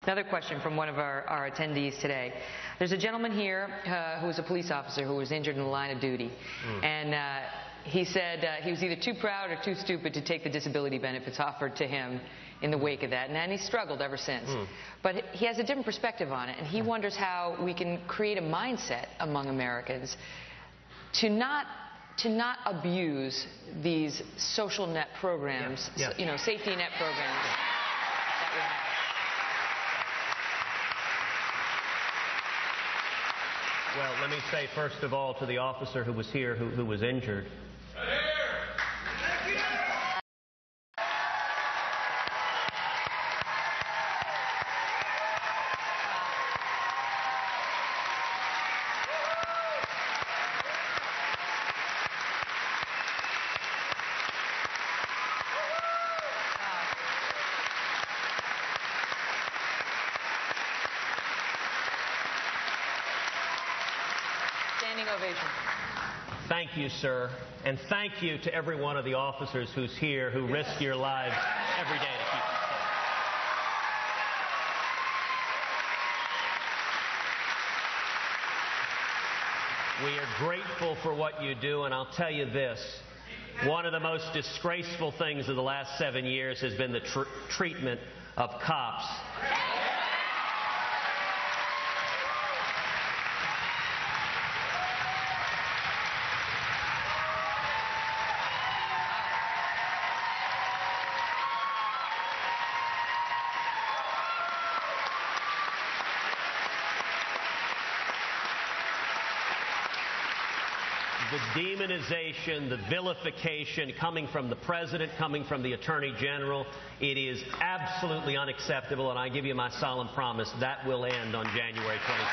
Another question from one of our attendees today. There's a gentleman here who was a police officer who was injured in the line of duty. And he said he was either too proud or too stupid to take the disability benefits offered to him in the wake of that. And he's struggled ever since. But he has a different perspective on it. And he wonders how we can create a mindset among Americans to not abuse these social net programs, you know, safety net programs that we have. Well, let me say first of all to the officer who was here who was injured. Ovation. Thank you, sir. And thank you to every one of the officers who's here who risk your lives every day to keep us safe. We are grateful for what you do, and I'll tell you this. One of the most disgraceful things of the last 7 years has been the treatment of cops. The demonization, the vilification coming from the President, coming from the Attorney General, it is absolutely unacceptable, and I give you my solemn promise that will end on January 27th.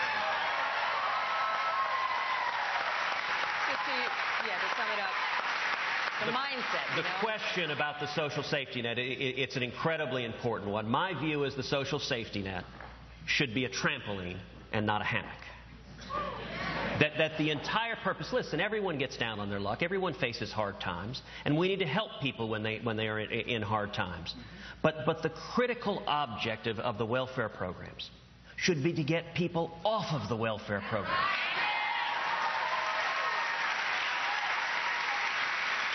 To sum it up, the mindset. The question about the social safety net, it's an incredibly important one. My view is the social safety net should be a trampoline and not a hammock. That the entire purpose, listen, everyone gets down on their luck, everyone faces hard times, and we need to help people when they are in hard times. But the critical objective of the welfare programs should be to get people off of the welfare programs.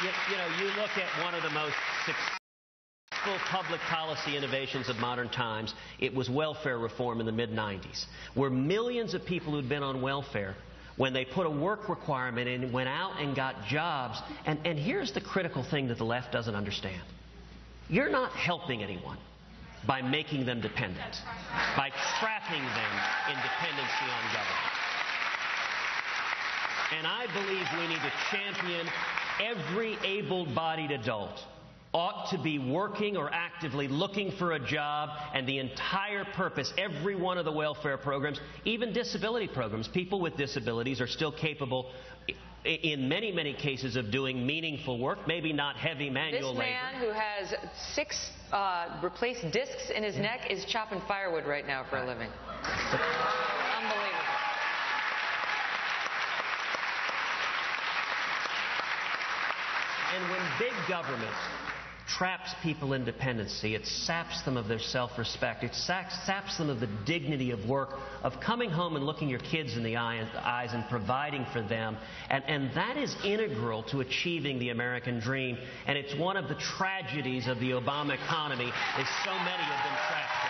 You know, you look at one of the most successful public policy innovations of modern times, it was welfare reform in the mid-90s, where millions of people who'd been on welfare, when they put a work requirement in, went out and got jobs. And here's the critical thing that the left doesn't understand. You're not helping anyone by making them dependent, by trapping them in dependency on government. And I believe we need to champion every able-bodied adult ought to be working or actively looking for a job, and the entire purpose, every one of the welfare programs, even disability programs, people with disabilities are still capable in many, many cases of doing meaningful work, maybe not heavy manual labor. This man who has 6 replaced discs in his neck is chopping firewood right now for a living. Unbelievable. And when big government traps people in dependency, it saps them of their self-respect. It saps them of the dignity of work, of coming home and looking your kids in the eyes and providing for them. And that is integral to achieving the American dream. And it's one of the tragedies of the Obama economy is so many have been trapped.